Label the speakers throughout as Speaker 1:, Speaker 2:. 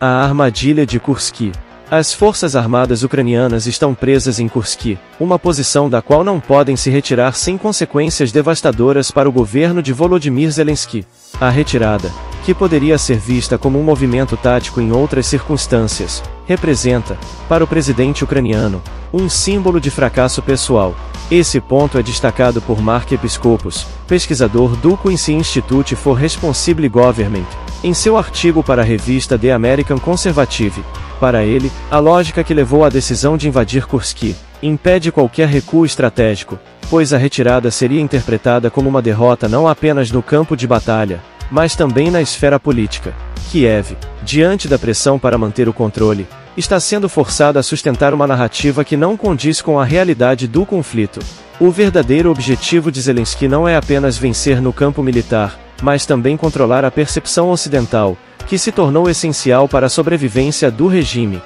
Speaker 1: A armadilha de Kursk. As forças armadas ucranianas estão presas em Kursk, uma posição da qual não podem se retirar sem consequências devastadoras para o governo de Volodymyr Zelensky. A retirada, que poderia ser vista como um movimento tático em outras circunstâncias, representa, para o presidente ucraniano, um símbolo de fracasso pessoal. Esse ponto é destacado por Mark Episcopos, pesquisador do Quincy Institute for Responsible Government, em seu artigo para a revista The American Conservative. Para ele, a lógica que levou à decisão de invadir Kursk impede qualquer recuo estratégico, pois a retirada seria interpretada como uma derrota não apenas no campo de batalha, mas também na esfera política. Kiev, diante da pressão para manter o controle, está sendo forçada a sustentar uma narrativa que não condiz com a realidade do conflito. O verdadeiro objetivo de Zelensky não é apenas vencer no campo militar, mas também controlar a percepção ocidental, que se tornou essencial para a sobrevivência do regime.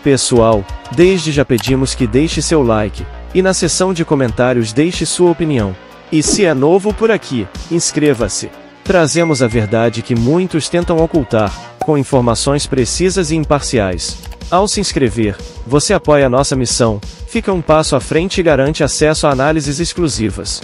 Speaker 1: Pessoal, desde já pedimos que deixe seu like, e na seção de comentários deixe sua opinião. E se é novo por aqui, inscreva-se. Trazemos a verdade que muitos tentam ocultar, com informações precisas e imparciais. Ao se inscrever, você apoia a nossa missão, fica um passo à frente e garante acesso a análises exclusivas.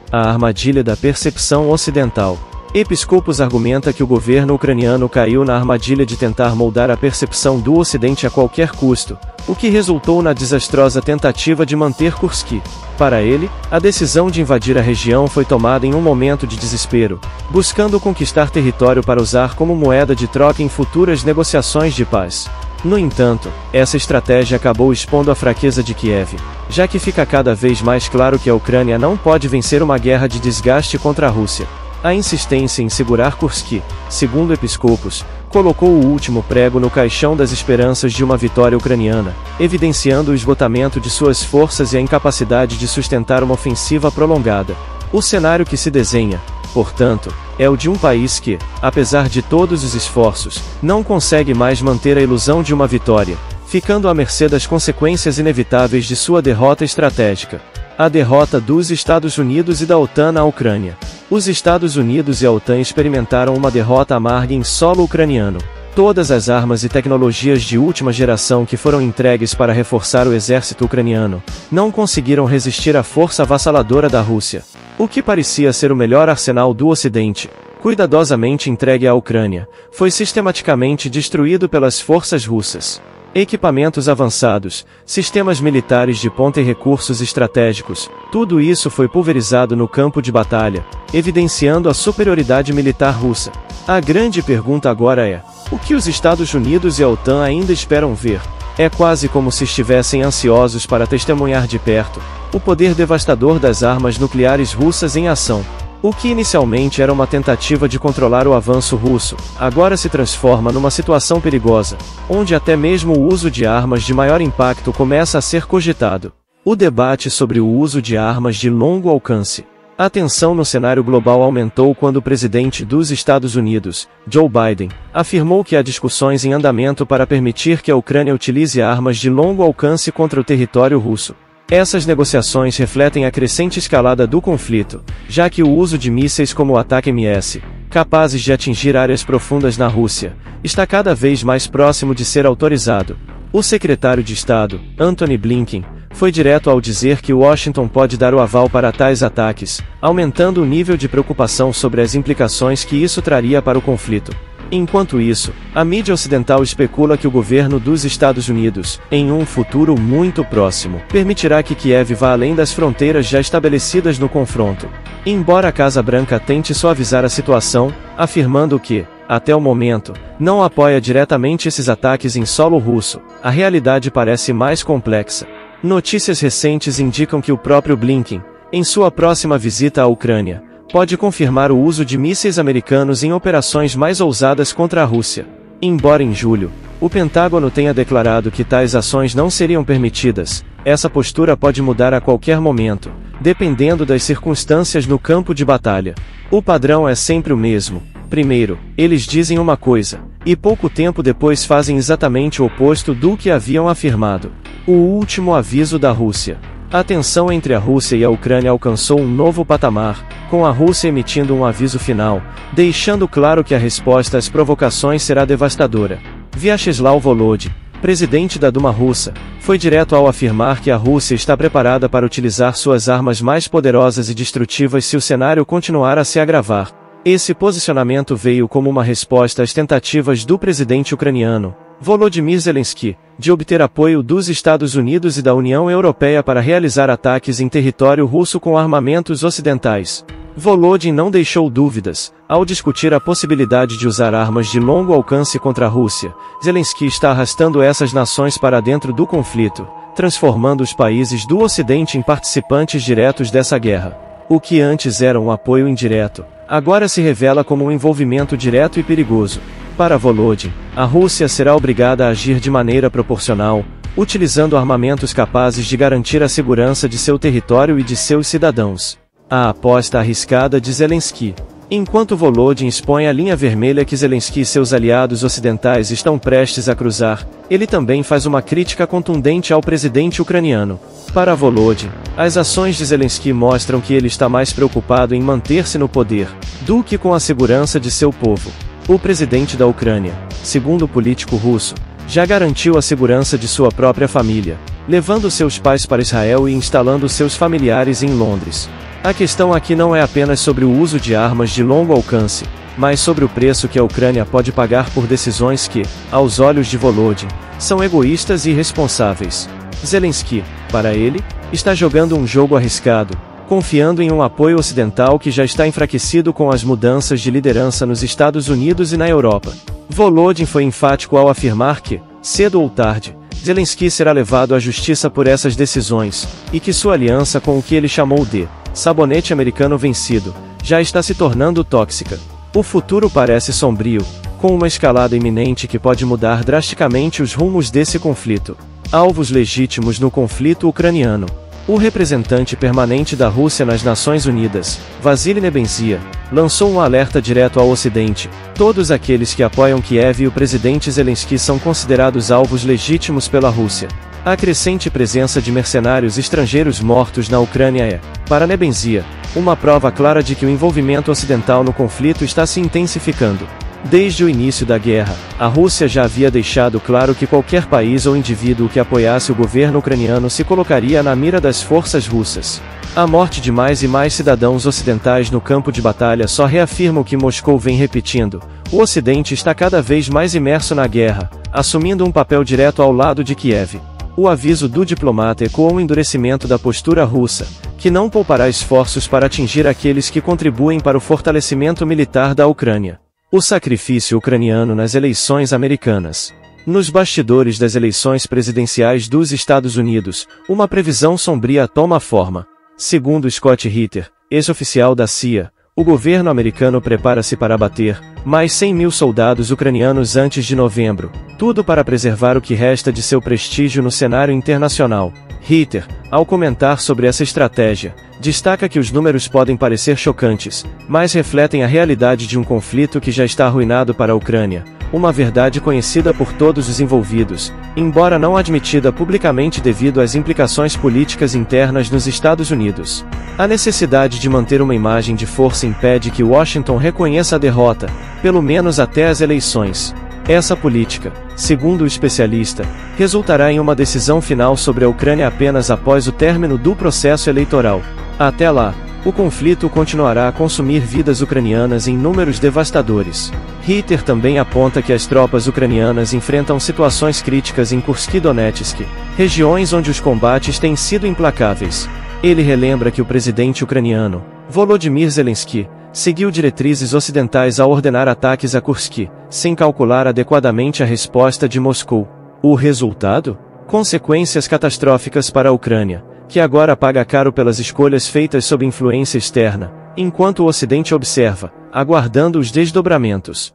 Speaker 1: A armadilha da percepção ocidental. Episcopos argumenta que o governo ucraniano caiu na armadilha de tentar moldar a percepção do Ocidente a qualquer custo, o que resultou na desastrosa tentativa de manter Kursk. Para ele, a decisão de invadir a região foi tomada em um momento de desespero, buscando conquistar território para usar como moeda de troca em futuras negociações de paz. No entanto, essa estratégia acabou expondo a fraqueza de Kiev, já que fica cada vez mais claro que a Ucrânia não pode vencer uma guerra de desgaste contra a Rússia. A insistência em segurar Kursk, segundo Episcopos, colocou o último prego no caixão das esperanças de uma vitória ucraniana, evidenciando o esgotamento de suas forças e a incapacidade de sustentar uma ofensiva prolongada. O cenário que se desenha, portanto, é o de um país que, apesar de todos os esforços, não consegue mais manter a ilusão de uma vitória, ficando à mercê das consequências inevitáveis de sua derrota estratégica. A derrota dos Estados Unidos e da OTAN na Ucrânia. Os Estados Unidos e a OTAN experimentaram uma derrota amarga em solo ucraniano. Todas as armas e tecnologias de última geração que foram entregues para reforçar o exército ucraniano não conseguiram resistir à força avassaladora da Rússia. O que parecia ser o melhor arsenal do Ocidente, cuidadosamente entregue à Ucrânia, foi sistematicamente destruído pelas forças russas. Equipamentos avançados, sistemas militares de ponta e recursos estratégicos, tudo isso foi pulverizado no campo de batalha, evidenciando a superioridade militar russa. A grande pergunta agora é: o que os Estados Unidos e a OTAN ainda esperam ver? É quase como se estivessem ansiosos para testemunhar de perto o poder devastador das armas nucleares russas em ação. O que inicialmente era uma tentativa de controlar o avanço russo, agora se transforma numa situação perigosa, onde até mesmo o uso de armas de maior impacto começa a ser cogitado. O debate sobre o uso de armas de longo alcance. A tensão no cenário global aumentou quando o presidente dos Estados Unidos, Joe Biden, afirmou que há discussões em andamento para permitir que a Ucrânia utilize armas de longo alcance contra o território russo. Essas negociações refletem a crescente escalada do conflito, já que o uso de mísseis como o ATACMS, capazes de atingir áreas profundas na Rússia, está cada vez mais próximo de ser autorizado. O secretário de Estado, Antony Blinken, foi direto ao dizer que Washington pode dar o aval para tais ataques, aumentando o nível de preocupação sobre as implicações que isso traria para o conflito. Enquanto isso, a mídia ocidental especula que o governo dos Estados Unidos, em um futuro muito próximo, permitirá que Kiev vá além das fronteiras já estabelecidas no confronto. Embora a Casa Branca tente suavizar a situação, afirmando que, até o momento, não apoia diretamente esses ataques em solo russo, a realidade parece mais complexa. Notícias recentes indicam que o próprio Blinken, em sua próxima visita à Ucrânia, pode confirmar o uso de mísseis americanos em operações mais ousadas contra a Rússia. Embora em julho, o Pentágono tenha declarado que tais ações não seriam permitidas, essa postura pode mudar a qualquer momento, dependendo das circunstâncias no campo de batalha. O padrão é sempre o mesmo. Primeiro, eles dizem uma coisa, e pouco tempo depois fazem exatamente o oposto do que haviam afirmado. O último aviso da Rússia. A tensão entre a Rússia e a Ucrânia alcançou um novo patamar, com a Rússia emitindo um aviso final, deixando claro que a resposta às provocações será devastadora. Vyacheslav Volodin, presidente da Duma russa, foi direto ao afirmar que a Rússia está preparada para utilizar suas armas mais poderosas e destrutivas se o cenário continuar a se agravar. Esse posicionamento veio como uma resposta às tentativas do presidente ucraniano, Volodymyr Zelensky, de obter apoio dos Estados Unidos e da União Europeia para realizar ataques em território russo com armamentos ocidentais. Volodin não deixou dúvidas, ao discutir a possibilidade de usar armas de longo alcance contra a Rússia. Zelensky está arrastando essas nações para dentro do conflito, transformando os países do Ocidente em participantes diretos dessa guerra. O que antes era um apoio indireto, agora se revela como um envolvimento direto e perigoso. Para Volodin, a Rússia será obrigada a agir de maneira proporcional, utilizando armamentos capazes de garantir a segurança de seu território e de seus cidadãos. A aposta arriscada de Zelensky. Enquanto Volodin expõe a linha vermelha que Zelensky e seus aliados ocidentais estão prestes a cruzar, ele também faz uma crítica contundente ao presidente ucraniano. Para Volodin, as ações de Zelensky mostram que ele está mais preocupado em manter-se no poder, do que com a segurança de seu povo. O presidente da Ucrânia, segundo o político russo, já garantiu a segurança de sua própria família, levando seus pais para Israel e instalando seus familiares em Londres. A questão aqui não é apenas sobre o uso de armas de longo alcance, mas sobre o preço que a Ucrânia pode pagar por decisões que, aos olhos de Volodin, são egoístas e irresponsáveis. Zelensky, para ele, está jogando um jogo arriscado, confiando em um apoio ocidental que já está enfraquecido com as mudanças de liderança nos Estados Unidos e na Europa. Volodin foi enfático ao afirmar que, cedo ou tarde, Zelensky será levado à justiça por essas decisões, e que sua aliança com o que ele chamou de sabonete americano vencido, já está se tornando tóxica. O futuro parece sombrio, com uma escalada iminente que pode mudar drasticamente os rumos desse conflito. Alvos legítimos no conflito ucraniano. O representante permanente da Rússia nas Nações Unidas, Vasily Nebenzia, lançou um alerta direto ao Ocidente. Todos aqueles que apoiam Kiev e o presidente Zelensky são considerados alvos legítimos pela Rússia. A crescente presença de mercenários estrangeiros mortos na Ucrânia é, para Nebenzia, uma prova clara de que o envolvimento ocidental no conflito está se intensificando. Desde o início da guerra, a Rússia já havia deixado claro que qualquer país ou indivíduo que apoiasse o governo ucraniano se colocaria na mira das forças russas. A morte de mais e mais cidadãos ocidentais no campo de batalha só reafirma o que Moscou vem repetindo: o Ocidente está cada vez mais imerso na guerra, assumindo um papel direto ao lado de Kiev. O aviso do diplomata ecoou o endurecimento da postura russa, que não poupará esforços para atingir aqueles que contribuem para o fortalecimento militar da Ucrânia. O sacrifício ucraniano nas eleições americanas. Nos bastidores das eleições presidenciais dos Estados Unidos, uma previsão sombria toma forma. Segundo Scott Ritter, ex-oficial da CIA, o governo americano prepara-se para abater mais 100 mil soldados ucranianos antes de novembro, tudo para preservar o que resta de seu prestígio no cenário internacional. Ritter, ao comentar sobre essa estratégia, destaca que os números podem parecer chocantes, mas refletem a realidade de um conflito que já está arruinado para a Ucrânia, uma verdade conhecida por todos os envolvidos, embora não admitida publicamente devido às implicações políticas internas nos Estados Unidos. A necessidade de manter uma imagem de força impede que Washington reconheça a derrota, pelo menos até as eleições. Essa política, segundo o especialista, resultará em uma decisão final sobre a Ucrânia apenas após o término do processo eleitoral. Até lá, o conflito continuará a consumir vidas ucranianas em números devastadores. Ritter também aponta que as tropas ucranianas enfrentam situações críticas em Kursk e Donetsk, regiões onde os combates têm sido implacáveis. Ele relembra que o presidente ucraniano, Volodymyr Zelensky, seguiu diretrizes ocidentais ao ordenar ataques a Kursk, sem calcular adequadamente a resposta de Moscou. O resultado? Consequências catastróficas para a Ucrânia, que agora paga caro pelas escolhas feitas sob influência externa, enquanto o Ocidente observa, aguardando os desdobramentos.